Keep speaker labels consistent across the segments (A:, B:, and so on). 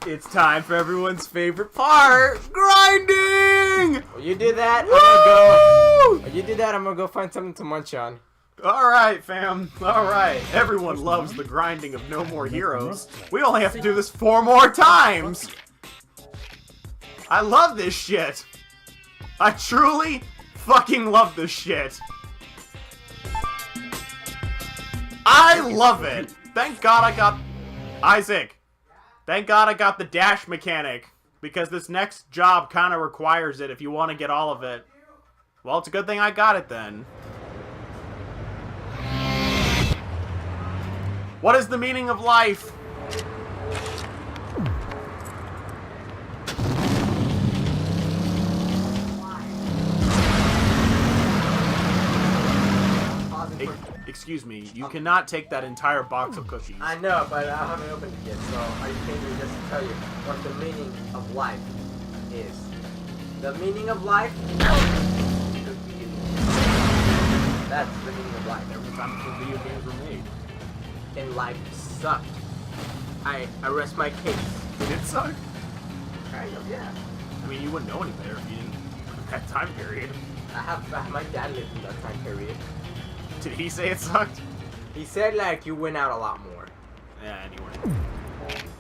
A: It's time for everyone's favorite part, grinding!
B: Well, you do that,
A: Woo!
B: I'm gonna go. You do that, I'm gonna go find something to munch on.
A: Alright, fam. Alright. Everyone loves the grinding of No More Heroes. We only have to do this 4 more times! I love this shit! I truly fucking love this shit! I love it! Thank God I got... Isaac! Thank God I got the dash mechanic, because this next job kind of requires it if you want to get all of it. Well, it's a good thing I got it then. What is the meaning of life? Excuse me, you cannot take that entire box of cookies.
B: I know, but I haven't opened it yet, so I came here just to tell you what the meaning of life is. The meaning of life? That's the meaning of life.
A: Every time the video games were made.
B: And life sucked. I rest my case.
A: Did it suck?
B: Kind of, yeah.
A: I mean, you wouldn't know any better if you didn't that time period.
B: My dad lived in that time period.
A: Did he say it sucked?
B: He said, like, you went out a lot more.
A: Yeah, anyway.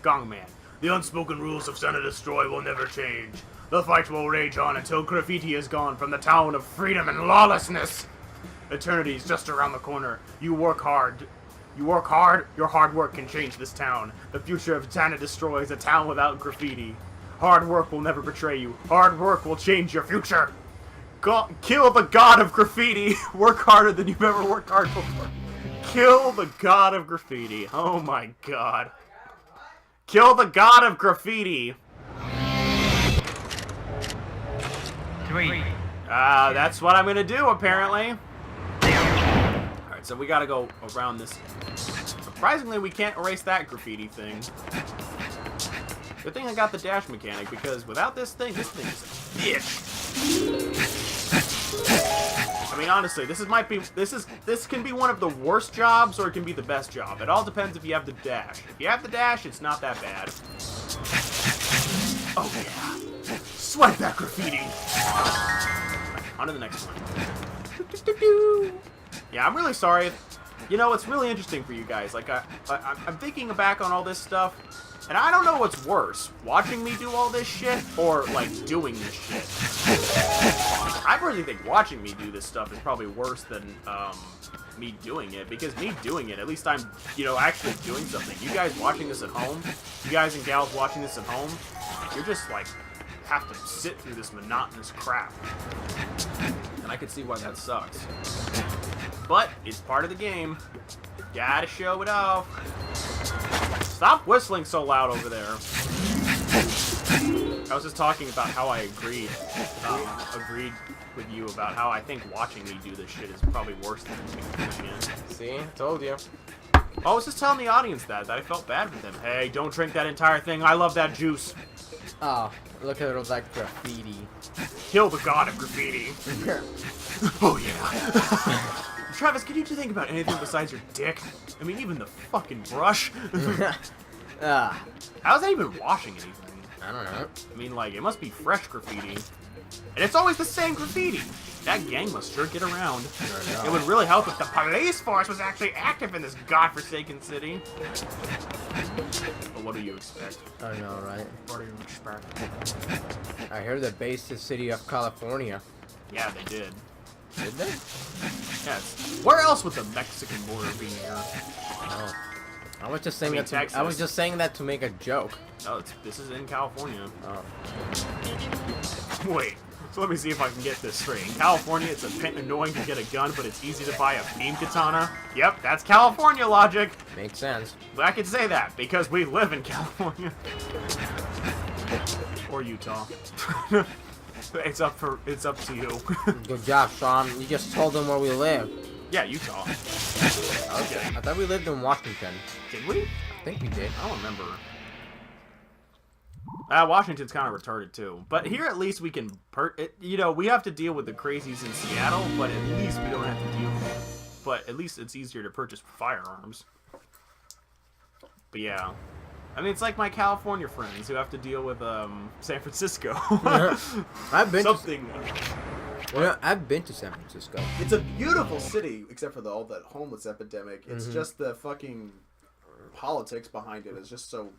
A: Gong Man. The unspoken rules of Son of Destroy will never change. The fight will rage on until graffiti is gone from the town of freedom and lawlessness. Eternity is just around the corner. You work hard. You work hard, your hard work can change this town. The future of Sana Destroy is a town without graffiti. Hard work will never betray you. Hard work will change your future. Kill the god of graffiti. Work harder than you've ever worked hard before. Kill the god of graffiti. Oh my god. Kill the god of graffiti.
C: 3.
A: That's what I'm gonna do, apparently. Alright, so we gotta go around this. Surprisingly, we can't erase that graffiti thing. Good thing I got the dash mechanic, because without this thing is a bitch. I mean, honestly, this can be one of the worst jobs, or it can be the best job. It all depends if you have the dash. If you have the dash, it's not that bad. Oh yeah, swipe that graffiti. On to the next one. Yeah, I'm really sorry. You know, it's really interesting for you guys. Like, I'm thinking back on all this stuff, and I don't know what's worse, watching me do all this shit, or, like, doing this shit. I really think watching me do this stuff is probably worse than, me doing it, because me doing it, at least I'm, you know, actually doing something. You guys watching this at home, you guys and gals watching this at home, you're just, like, have to sit through this monotonous crap. And I can see why that sucks. But it's part of the game. Gotta show it off. Stop whistling so loud over there. I was just talking about how I agreed with you about how I think watching me do this shit is probably worse than me doing it.
B: See? Told you.
A: I was just telling the audience that I felt bad for them. Hey, don't drink that entire thing. I love that juice.
B: Oh, look at it like graffiti.
A: Kill the god of graffiti. Oh yeah. Travis, can you think about anything besides your dick? I mean, even the fucking brush. How's that even washing anything?
B: I don't know.
A: I mean, like, it must be fresh graffiti. And it's always the same graffiti. That gang must sure get around. It would really help if the police force was actually active in this godforsaken city. But what do you expect?
B: I know, right?
A: What do you expect?
B: I heard they based the city of California.
A: Yeah, they did.
B: Did they?
A: Yes. Where else would the Mexican border be near?
B: Oh. I was just saying
A: Texas.
B: I was just saying that to make a joke.
A: No, this is in California.
B: Oh.
A: Wait. So let me see if I can get this straight. In California, it's a bit annoying to get a gun, but it's easy to buy a beam katana. Yep, that's California logic.
B: Makes sense.
A: But I can say that because we live in California. Or Utah. It's up to you.
B: Good job, Sean. You just told them where we live.
A: Yeah, Utah.
B: Okay. I thought we lived in Washington.
A: Did we?
B: I think we did.
A: I don't remember. Washington's kind of retarded too, but here at least we can, you know, we have to deal with the crazies in Seattle, but at least we don't have to deal with it. But at least it's easier to purchase firearms. But yeah. I mean, it's like my California friends who have to deal with San Francisco.
D: I've been
A: Something.
D: I've been to San Francisco.
A: It's a beautiful city, except for all that homeless epidemic. It's just the fucking politics behind it is just so.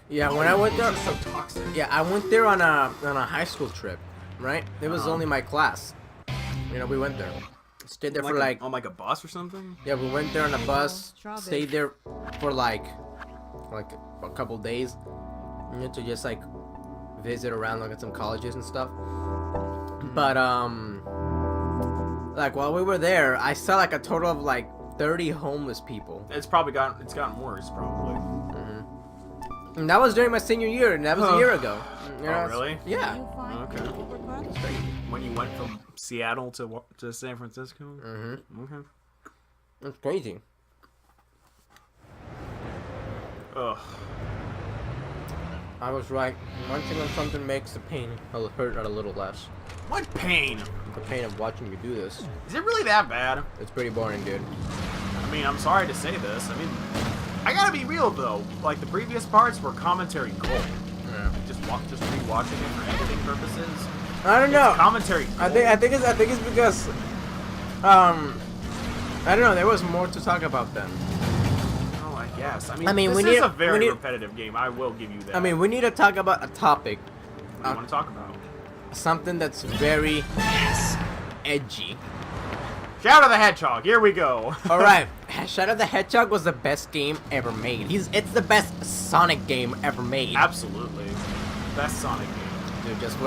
D: Yeah, when I went there,
A: It's just so toxic.
D: yeah, I went there on a high school trip, right? It was only my class. You know, we went there, stayed there for like
A: on like a bus or something.
D: yeah, we went there on a bus, stayed there for like a couple days, you know, to just like visit around, look at some colleges and stuff. But like while we were there, I saw like a total of like 30 homeless people.
A: It's gotten worse probably.
D: And that was during my senior year, and that was a year ago. You know,
A: Oh really?
D: Yeah.
A: Okay. When you went from Seattle to San Francisco. Okay.
D: It's crazy.
A: Ugh.
D: I was right. Munching on something makes the pain hurt a little less.
A: What pain?
D: The pain of watching you do this.
A: Is it really that bad?
D: It's pretty boring, dude.
A: I mean, I'm sorry to say this. I mean, I gotta be real though. Like the previous parts were commentary gold.
D: Yeah.
A: Just rewatching it for editing purposes.
D: I don't know.
A: It's commentary gold.
D: I think it's because I don't know. There was more to talk about then.
A: Oh, I guess. I
D: mean,
A: this
D: we need
A: is a
D: we
A: very
D: need-
A: repetitive game. I will give you that.
D: I mean, we need to talk about a topic,
A: what do you want to talk about?
D: something that's very edgy.
A: Shadow the Hedgehog. Here we go.
D: All right, Shadow the Hedgehog was the best game ever made. It's the best Sonic game ever made.
A: Absolutely. Best Sonic game.
D: Dude, just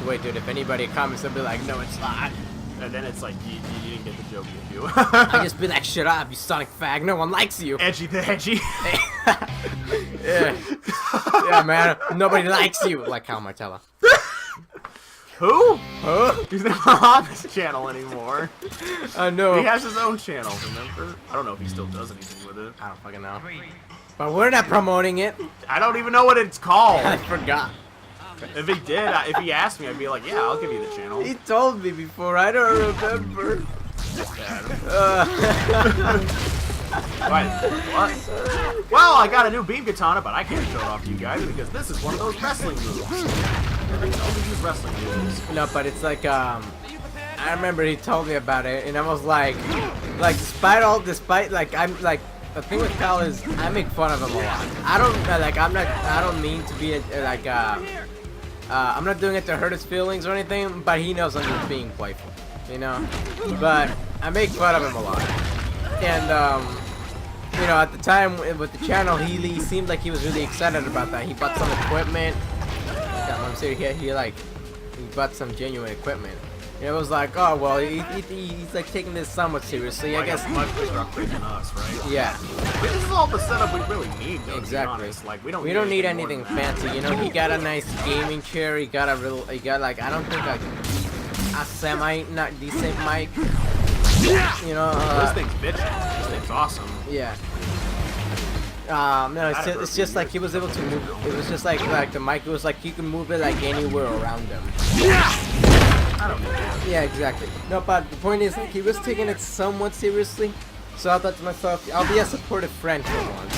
D: wait, dude. If anybody comments, they'll be like, "No, it's not."
A: And then it's like you didn't get the joke, did you?
D: I just be like, "Shut up, you Sonic fag! No one likes you."
A: Edgy the edgy.
D: Yeah, yeah, man. Nobody likes you. Like Cal Martella.
A: Who?
D: Huh?
A: He's not on this channel anymore.
D: I know.
A: He has his own channel, remember? I don't know if he still does anything with it.
D: I don't fucking know.
C: 3,
D: But we're not promoting it.
A: I don't even know what it's
D: I
A: call.
D: forgot.
A: If he did, if he asked me, I'd be like, yeah, I'll give you the channel.
D: He told me before. I don't remember.
A: Bad.
D: Uh,
A: What? Well, I got a new beam katana, but I can't show it off to you guys because this is one of those wrestling moves. I can only use wrestling moves.
D: no, but it's like I remember he told me about it, and I was like despite like I'm like the thing with Cal is I make fun of him a lot. I don't mean to be I'm not doing it to hurt his feelings or anything, but he knows I'm just being playful, you know. But I make fun of him a lot, and you know, at the time with the channel, he seemed like he was really excited about that. He bought some equipment. I'm serious. He bought some genuine equipment. And it was like, oh well, he's like taking this somewhat seriously. I guess.
A: much bigger upgrade than us, right?
D: Yeah.
A: But this is all the setup we really need, though,
D: Exactly.
A: to be honest. Like, we don't
D: need
A: more
D: anything
A: than that.
D: fancy. You know, he got a nice gaming chair. He got like I don't think a semi not decent mic. You know.
A: This thing's bitchin'. This thing's awesome.
D: Yeah. No, it's just like he was able to move. It was just like the mic. It was like you can move it like anywhere around him.
A: I don't know.
D: Yeah, exactly. No, but the point is, like, he was taking it somewhat seriously. So I thought to myself, I'll be a supportive friend for once.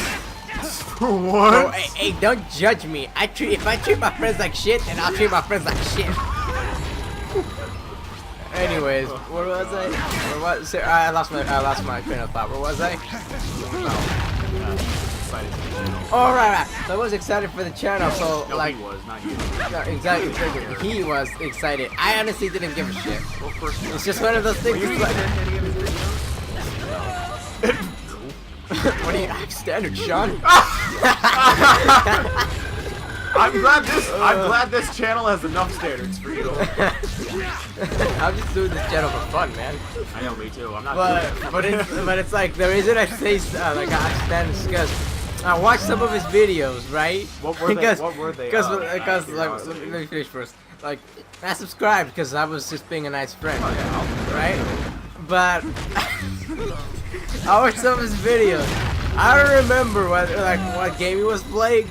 A: For what?
D: So, hey, don't judge me. If I treat my friends like shit, then I'll treat my friends like shit. Anyways, where was I? I lost my train of thought. Where was I?
A: Excited for the channel.
D: Oh, right. So I was excited for the channel. So
A: No,
D: like,
A: he was, not you.
D: no, exactly. He was excited. I honestly didn't give a shit.
A: Well, of course not.
D: It's just one of those things.
A: Were you
D: It's like,
A: excited at any of his videos?
D: what do you standard, Sean?
A: I'm glad this channel has enough standards for you.
D: I'm just doing this channel for fun, man.
A: I know, me too. I'm not.
D: But it's like the reason I say like I stand is because I watched some of his videos, right?
A: What were they?
D: Because
A: What were they?
D: because
A: Out of
D: like
A: curiosity.
D: let me finish first. Like I subscribed because I was just being a nice friend, right? But I watched some of his videos. I don't remember what game he was playing,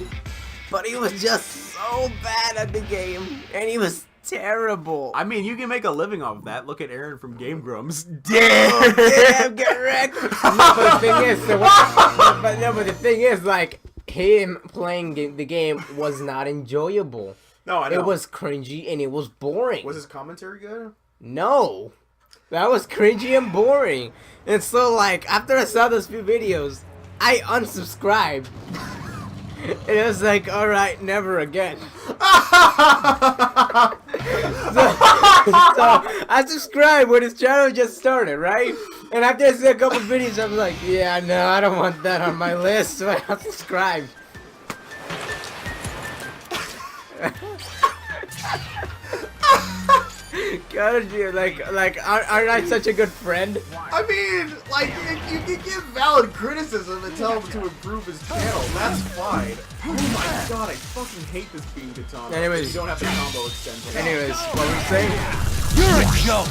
D: but he was just so bad at the game, and he was terrible.
A: I mean, you can make a living off of that. Look at Aaron from Game Grumps.
D: Oh, damn, get wrecked. No, but the thing is, but the thing is, like, him playing the game was not enjoyable.
A: No, I know.
D: It was cringy and it was boring.
A: Was his commentary good?
D: No. That was cringy and boring. And so, like, after I saw those few videos, I unsubscribed. And it was like, alright, never again. So I subscribed when his channel just started, right? And after I see a couple videos, I was like, yeah, no, I don't want that on my list, so I unsubscribed. God, dude, aren't I such a good friend?
A: I mean, like, if you can give valid criticism and tell him to improve his channel, that's fine. Oh my god, I fucking hate this beam katana.
D: Anyways.
A: You don't have the combo extension.
D: Anyways, what were we saying?
C: You're a joke.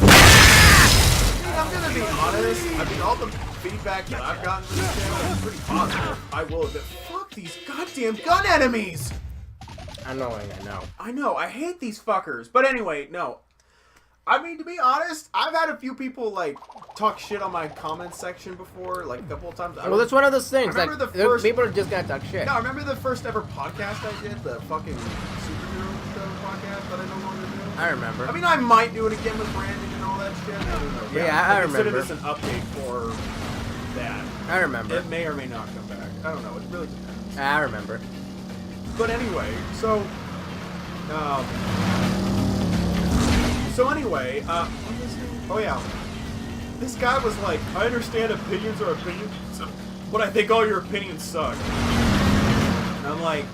A: I'm gonna be honest, I mean, all the feedback that I've gotten for this channel is pretty positive. I will admit, fuck these goddamn gun enemies!
D: I know.
A: I know, I hate these fuckers. But anyway, no. I mean, to be honest, I've had a few people, like, talk shit on my comments section before, like, a couple of times.
D: Well, that's one of those things.
A: I
D: Like,
A: remember the first-
D: people are just gonna talk shit.
A: No, I remember the first ever podcast I did, the fucking superhero show podcast that I no longer do.
D: I remember.
A: I mean, I might do it again with Brandon and all that shit. I don't know.
D: Yeah, I
A: consider
D: remember.
A: this an update for that.
D: I remember.
A: It may or may not come back. I don't know. It really depends.
D: I remember.
A: But anyway, so anyway, what was it? Oh yeah, this guy was like, I understand opinions are opinions, but I think all your opinions suck. And I'm like,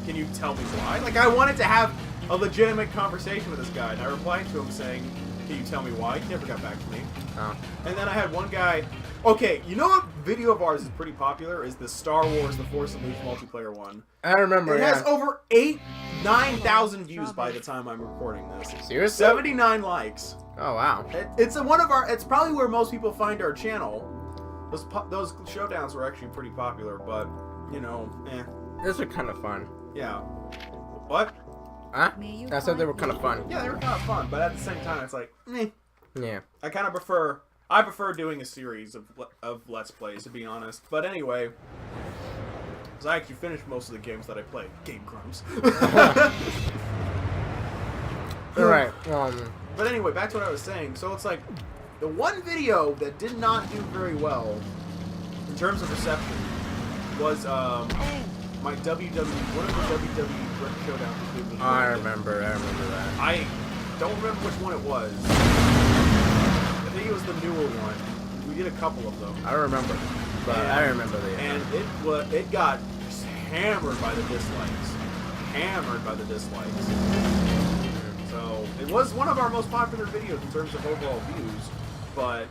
A: can you tell me why? Like, I wanted to have a legitimate conversation with this guy, and I replied to him saying, can you tell me why? He never got back to me.
D: Oh.
A: And then I had one guy. Okay, you know what video of ours is pretty popular? Is the Star Wars The Force Unleashed multiplayer one.
D: I remember.
A: It
D: Yeah.
A: has over 9,000 views by the time I'm recording this.
D: Seriously?
A: 79 likes.
D: Oh wow.
A: It's one of our. It's probably where most people find our channel. Those showdowns were actually pretty popular, but you know,
D: Those are kind of fun.
A: yeah. What?
D: Huh? I said they were kind of fun.
A: Yeah, they were kind of fun, but at the same time, it's like,
D: Yeah.
A: I kind of prefer. I prefer doing a series of Let's Plays, to be honest. But anyway, because I actually finished most of the games that I played. Game Grumps.
D: Alright.
A: But anyway, back to what I was saying. So it's like, the one video that did not do very well, in terms of reception, was my WWE, one of the WWE Showdown videos.
D: I remember that.
A: I don't remember which one it was. I think it was the newer one. We did a couple of them.
D: I remember. But
A: And-
D: I remember the.
A: And it got just hammered by the dislikes. Hammered by the dislikes. So it was one of our most popular videos in terms of overall views, but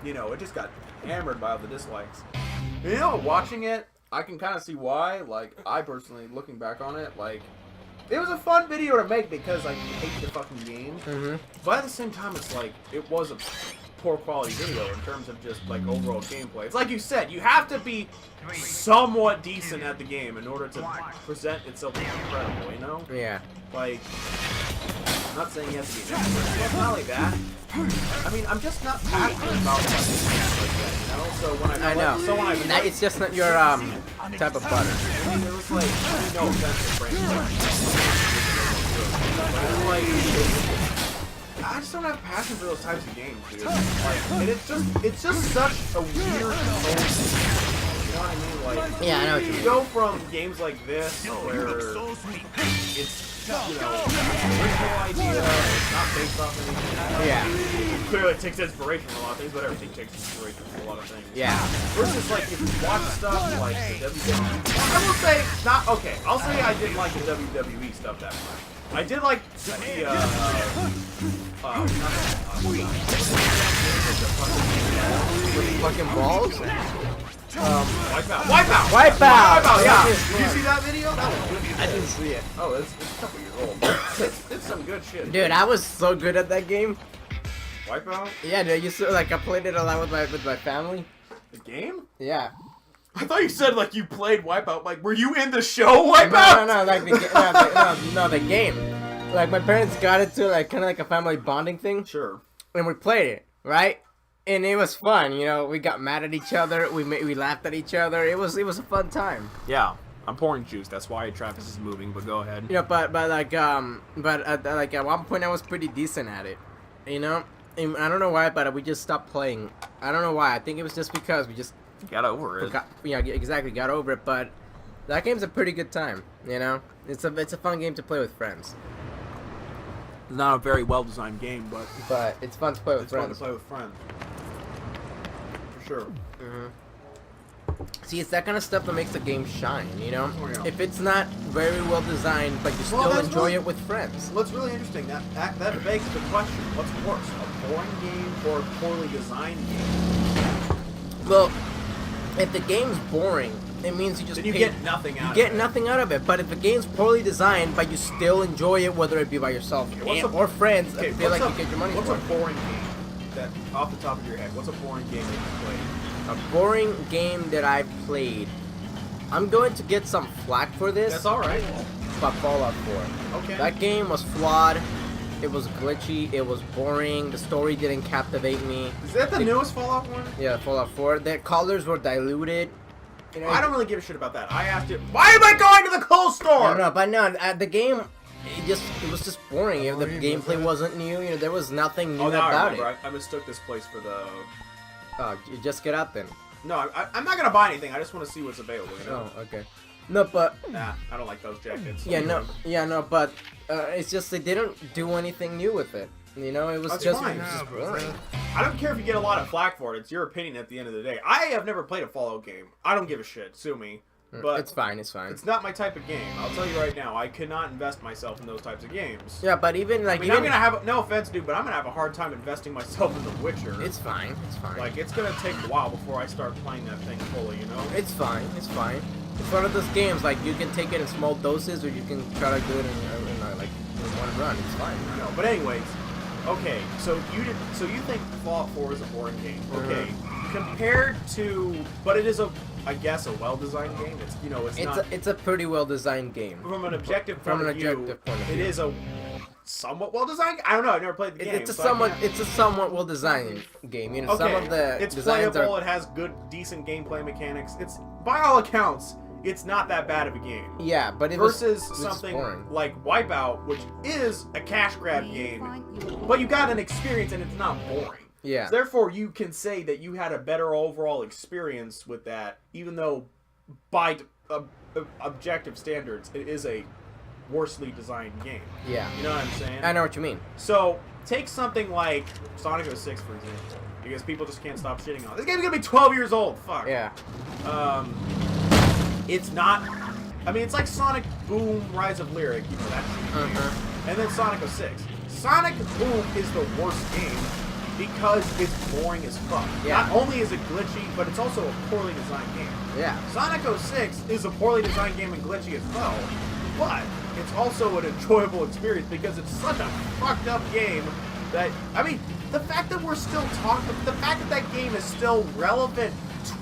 A: you know, it just got hammered by all the dislikes. You know, watching it, I can kind of see why. Like, I personally, looking back on it, like, it was a fun video to make because I hate the fucking game.
D: Mm-hmm.
A: But at the same time, it's like, it was a poor quality video in terms of just, like, overall gameplay. It's like you said, you have to be somewhat decent at the game in order to present itself as incredible, you know?
D: Yeah.
A: Like, I'm not saying you have to be an expert. It's not like that. I mean, I'm just not passionate about like that, you know? So when
D: I know.
A: So when I
D: It's just not your type of butter.
A: I mean, it was like, no offense to Brandon. But it's like, I just don't have passion for those types of games, dude. Like, and it's just such a weird tone. You know what I mean? Like,
D: Yeah, I know what you
A: you
D: mean.
A: go from games like this, where it's, you know, original idea, it's not based off anything.
D: Yeah.
A: It clearly takes inspiration from a lot of things, but everything takes inspiration from a lot of things.
D: Yeah.
A: Versus, like, if you watch stuff like the WWE, I will say, not, okay, I'll say I didn't like the WWE stuff that much. I did like the,
D: Fucking balls.
A: Wipeout, yeah. Did you see that video? That was good.
D: I didn't see it.
A: Oh, it's a couple years old. It's some good shit.
D: Dude, I was so good at that game.
A: Wipeout?
D: Yeah, dude, you saw, like, I played it a lot with my family.
A: The game?
D: Yeah.
A: I thought you said like you played Wipeout. Like, were you in the show Wipeout?
D: No, like the game. Like my parents got it to like kind of like a family bonding thing,
A: Sure.
D: and we played it, right? and it was fun. You know, we got mad at each other. We laughed at each other. It was a fun time.
A: Yeah, I'm pouring juice. That's why Travis is moving. But go ahead.
D: You know, but like at one point I was pretty decent at it. You know, and I don't know why, but we just stopped playing. I don't know why. I think it was just because we just
A: Got over it.
D: got over it. But that game's a pretty good time. You know, it's a fun game to play with friends.
A: It's not a very well-designed game, but
D: It's fun to play with
A: it's fun
D: friends.
A: to play with friends. For sure.
D: See, it's that kind of stuff that makes the game shine, you know?
A: Oh, yeah.
D: If it's not very well designed, but you
A: Well,
D: still
A: that's
D: enjoy
A: really-
D: it with friends.
A: What's really interesting, that begs the question, what's worse, a boring game or a poorly designed game?
D: Well, if the game's boring, it means you just
A: Then you
D: pay-
A: get nothing out
D: you
A: of
D: get
A: it.
D: nothing out of it. But if the game's poorly designed, but you still enjoy it, whether it be by yourself
A: what's a-
D: or friends,
A: Okay,
D: I feel like
A: what's
D: you get your money
A: What's
D: for
A: a
D: it.
A: boring game that, off the top of your head, what's a boring game that you played?
D: A boring game that I played. I'm going to get some flack for this,
A: That's alright.
D: but Fallout 4.
A: Okay.
D: That game was flawed. It was glitchy. It was boring. The story didn't captivate me.
A: Is that the newest Fallout one?
D: Yeah, Fallout 4. The colors were diluted. You know,
A: I don't really give a shit about that. I asked it, why am I going to the clothes
D: I
A: store?
D: don't know, but no, the game, it was just boring. The gameplay wasn't new. You know, there was nothing new
A: Oh, now I
D: about
A: remember.
D: it.
A: I mistook this place for the...
D: You just get out then.
A: No, I'm not going to buy anything. I just want to see what's available, you know?
D: Oh, okay. No, but
A: Nah, I don't like those jackets.
D: yeah, no, but it's just they didn't do anything new with it. You know, it was
A: That's
D: just,
A: fine.
D: it was just boring.
A: I don't care if you get a lot of flack for it. It's your opinion at the end of the day. I have never played a Fallout game. I don't give a shit. Sue me. But
D: It's fine. It's fine.
A: it's not my type of game. I'll tell you right now. I cannot invest myself in those types of games.
D: Yeah, but even
A: I
D: like
A: mean, I'm gonna have no offense, dude, but I'm gonna have a hard time investing myself in The Witcher.
D: it's fine. It's fine.
A: like it's gonna take a while before I start playing that thing fully, you know?
D: It's fine. It's fine. It's one of those games like you can take it in small doses, or you can try to do it in like in one run. It's fine.
A: I know. But anyways, okay. So you think Fallout 4 is a boring game? Okay. Compared to, but it is I guess a well-designed game. It's not
D: It's a pretty well designed game.
A: from an objective
D: From
A: point
D: an
A: of view.
D: objective point of
A: It
D: view.
A: is a somewhat well-designed. I don't know. I've never played the game.
D: It's a
A: so I
D: somewhat
A: can't-
D: well designed game. You know,
A: Okay,
D: some of the
A: it's
D: designs
A: playable.
D: are.
A: It has good, decent gameplay mechanics. It's by all accounts, it's not that bad of a game.
D: Yeah, but it
A: Versus
D: was
A: something
D: boring.
A: like Wipeout, which is a cash grab game, but you got an experience and it's not boring.
D: Yeah.
A: So therefore, you can say that you had a better overall experience with that, even though by objective standards, it is a worsely designed game.
D: Yeah.
A: You know what I'm saying?
D: I know what you mean.
A: So, take something like Sonic 06, for example, because people just can't stop shitting on it. This game's gonna be 12 years old, fuck.
D: Yeah.
A: It's not... I mean, it's like Sonic Boom Rise of Lyric, you know that shit. And then Sonic 06. Sonic Boom is the worst game because it's boring as fuck.
D: Yeah.
A: Not only is it glitchy, but it's also a poorly designed game.
D: Yeah.
A: Sonic 06 is a poorly designed game and glitchy as well, but it's also an enjoyable experience because it's such a fucked up game that, I mean, the fact that we're still talking, the fact that that game is still relevant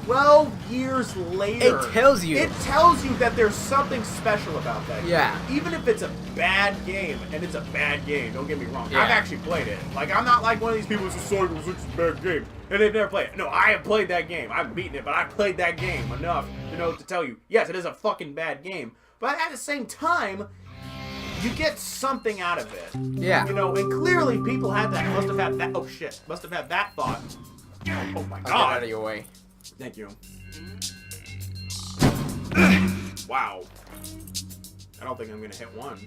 A: 12 years later.
D: It tells you.
A: It tells you that there's something special about that
D: Yeah.
A: game. Even if it's a bad game, and it's a bad game, don't get me wrong.
D: Yeah.
A: I've actually played it. Like, I'm not like one of these people who says Sonic 06 is a bad game, and they've never played it. No, I have played that game. I've beaten it, but I played that game enough to know to tell you, yes, it is a fucking bad game. But at the same time, you get something out of it.
D: Yeah.
A: You know, and clearly people must have had that thought. Oh my
D: I'll get
A: god.
D: out of your way.
A: Thank you. Wow. I don't think I'm gonna hit one.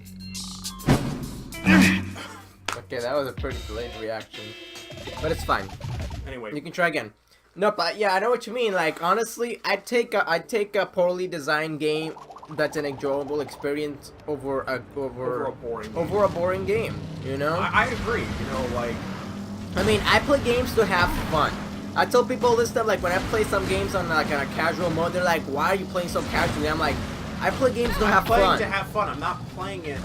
D: Okay, that was a pretty delayed reaction. But it's fine.
A: Anyway,
D: You can try again. No, but yeah, I know what you mean. Like, honestly, I'd take a poorly designed game that's an enjoyable experience over a boring game. You know?
A: I agree. You know, like,
D: I mean, I play games to have fun. I tell people this stuff, like, when I play some games on, like, on a casual mode, they're like, why are you playing so casually? I'm like, I play games to
A: I'm
D: have
A: playing
D: fun.
A: to have fun. I'm not playing it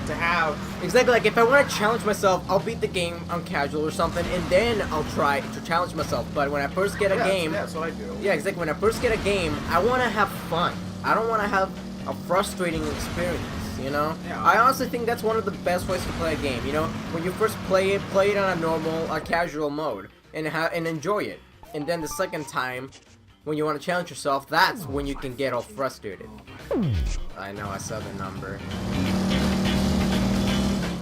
A: to have.
D: Exactly, like, if I want to challenge myself, I'll beat the game on casual or something, and then I'll try to challenge myself. But when I first get a game...
A: That's what I do.
D: Yeah, exactly. When I first get a game, I want to have fun. I don't want to have a frustrating experience, you know?
A: Yeah.
D: I honestly think that's one of the best ways to play a game, you know? When you first play it on a normal, a casual mode. and enjoy it. And then the second time, when you want to challenge yourself, that's when you can get all frustrated. I know, I saw the number.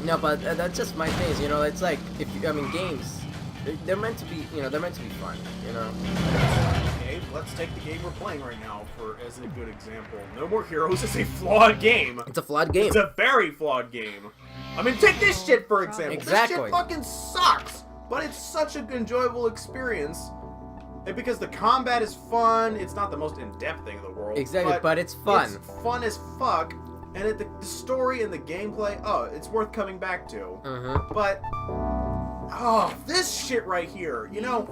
D: No, but that's just my thing. You know, it's like if you, I mean, games, they're meant to be, you know, they're meant to be fun. You know.
A: Okay, let's take the game we're playing right now as a good example. No More Heroes is a flawed game.
D: It's a flawed game.
A: It's a very flawed game. I mean, take this shit for example.
D: Exactly.
A: This shit fucking sucks, but it's such an enjoyable experience. And because the combat is fun, it's not the most in-depth thing in the world.
D: Exactly, but it's fun.
A: It's fun as fuck, and the story and the gameplay, oh, it's worth coming back to. But, oh, this shit right here, you know,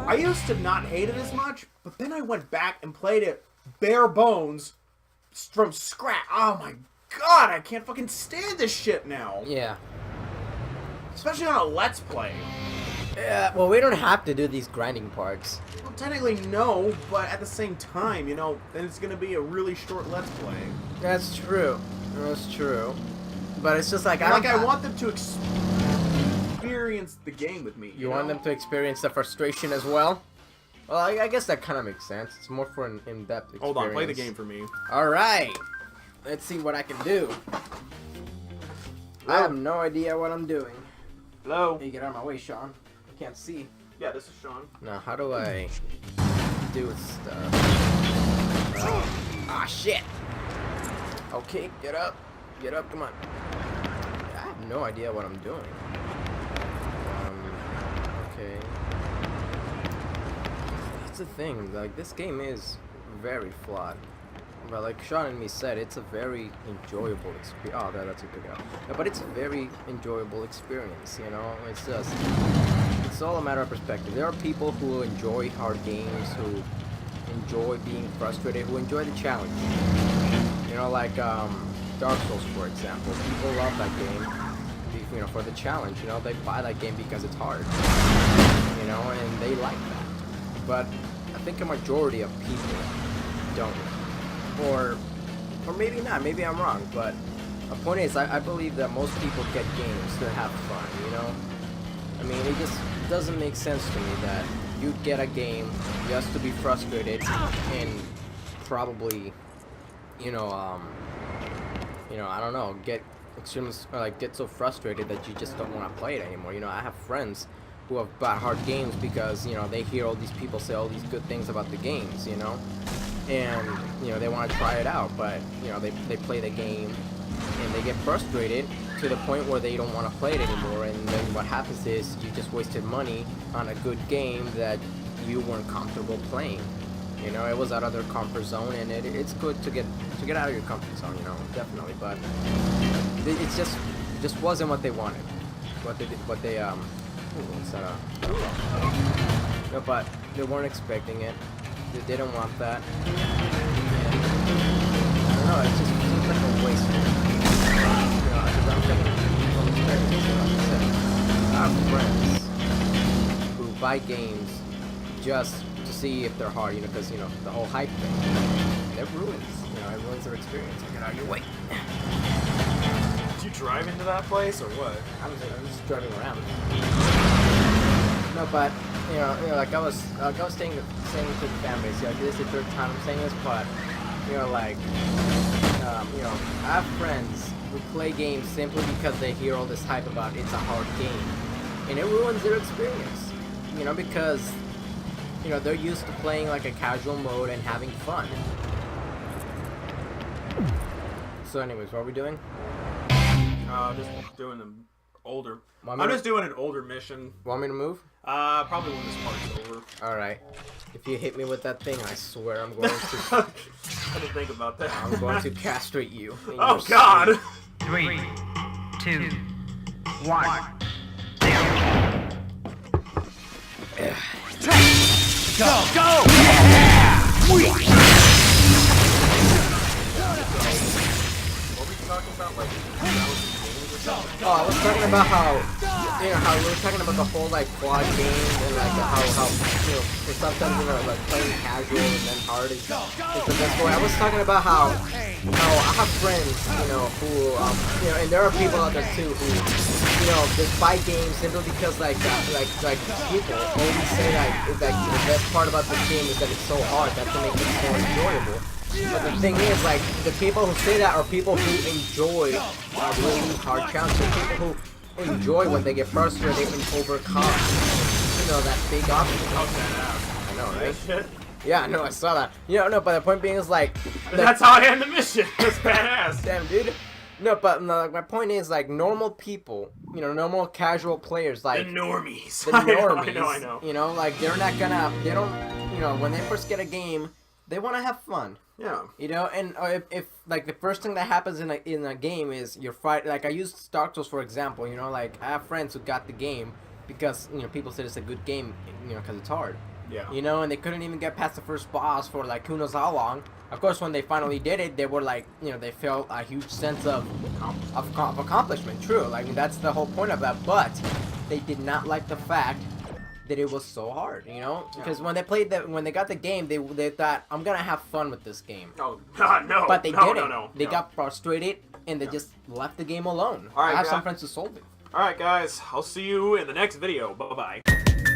A: I used to not hate it as much, but then I went back and played it bare bones from scratch. Oh my god, I can't fucking stand this shit now.
D: Yeah.
A: Especially on a Let's Play.
D: Yeah, well, we don't have to do these grinding parts.
A: Well, technically no, but at the same time, you know, then it's gonna be a really short Let's Play.
D: That's true. That's true. But it's just like
A: I want them to experience the game with me.
D: You want them to experience the frustration as well? Well, I guess that kind of makes sense. It's more for an in-depth experience.
A: Hold on, play the game for me.
D: All right. Let's see what I can do. I have no idea what I'm doing.
A: Hello?
D: Hey, get out of my way, Sean. I can't see.
A: Yeah, this is Sean.
D: Now, how do I do stuff? Ah, shit. Okay, get up. Get up, come on. I have no idea what I'm doing. Okay. That's the thing, like, this game is very flawed. But like Sean and me said, it's a very enjoyable experience. Oh, that's a good guy. No, but it's a very enjoyable experience, you know? It's just... It's all a matter of perspective. There are people who enjoy hard games, who enjoy being frustrated, who enjoy the challenge. You know, like Dark Souls, for example. People love that game, you know, for the challenge. You know, they buy that game because it's hard. You know, and they like that. But I think a majority of people don't. Or maybe not. Maybe I'm wrong. But the point is, I believe that most people get games to have fun. You know. I mean, it just doesn't make sense to me that you get a game just to be frustrated and probably, you know, I don't know, get so frustrated that you just don't want to play it anymore. You know, I have friends who have bought hard games because, you know, they hear all these people say all these good things about the games, you know, and, you know, they want to try it out, but, you know, they play the game and they get frustrated to the point where they don't want to play it anymore, and then what happens is you just wasted money on a good game that you weren't comfortable playing. You know, it was out of their comfort zone, and it's good to get out of your comfort zone, you know, definitely, but it just wasn't what they wanted. What's that? No, but they weren't expecting it. They didn't want that. And, I don't know, it just seems like a waste. I have friends who buy games just to see if they're hard, you know, because, you know, the whole hype thing. And it ruins their experience. Get out of your way.
A: Did you drive into that place or what?
D: I'm just driving around. No, but you know, like I was saying to the families, you know, this is the third time I'm saying this, but you know, like, you know, I have friends who play games simply because they hear all this hype about it's a hard game, and it ruins their experience. You know, because you know they're used to playing like a casual mode and having fun. So, anyways, what are we doing?
A: Just doing an older.
D: I'm
A: just doing an older mission.
D: Want me to move?
A: Probably when this part's over.
D: Alright. If you hit me with that thing, I swear I'm going to...
A: I didn't think about that.
D: I'm going to castrate you.
A: Oh, God!
C: 3, 2, 1.
E: Go! Go!
A: What were we talking about? Like, 1,000 games or
D: Oh, I was talking about how, you know, how we were talking about the whole like quad games and like how you know, for sometimes you know like playing casual and then hard is the best way. I was talking about how I have friends, you know, who you know, and there are people out there too who, you know, they buy games simply because like people always say like the best part about this game is that it's so hard that to make it more enjoyable. But the thing is, like, the people who say that are people who enjoy really hard challenges. People who enjoy when they get frustrated and overcome, you know, that big obstacle. I know, right?
A: Shit.
D: Yeah, no, I saw that. You know, no, but the point being is, like...
A: That's how I end the mission. That's badass.
D: Damn, dude. No, but no, like, my point is, like, normal people, you know, normal casual players, like...
A: The normies.
D: The normies.
A: I know.
D: You know, like, they're not gonna... They don't... You know, when they first get a game, they want to have fun.
A: Yeah.
D: You know, and if like the first thing that happens in a game is you're fight. Like I used Dark Souls for example. You know, like I have friends who got the game because you know people said it's a good game. You know, because it's hard.
A: Yeah.
D: You know, and they couldn't even get past the first boss for like who knows how long. Of course, when they finally did it, they were like, you know, they felt a huge sense of accomplishment. True, like that's the whole point of that. But they did not like the fact that it was so hard, you know, because when they played when they got the game, they thought I'm gonna have fun with this game.
A: Oh God, no.
D: But they didn't.
A: No.
D: They got frustrated and they just left the game alone.
A: All right,
D: I have
A: yeah.
D: some friends who sold it.
A: All right, guys. I'll see you in the next video. Bye bye.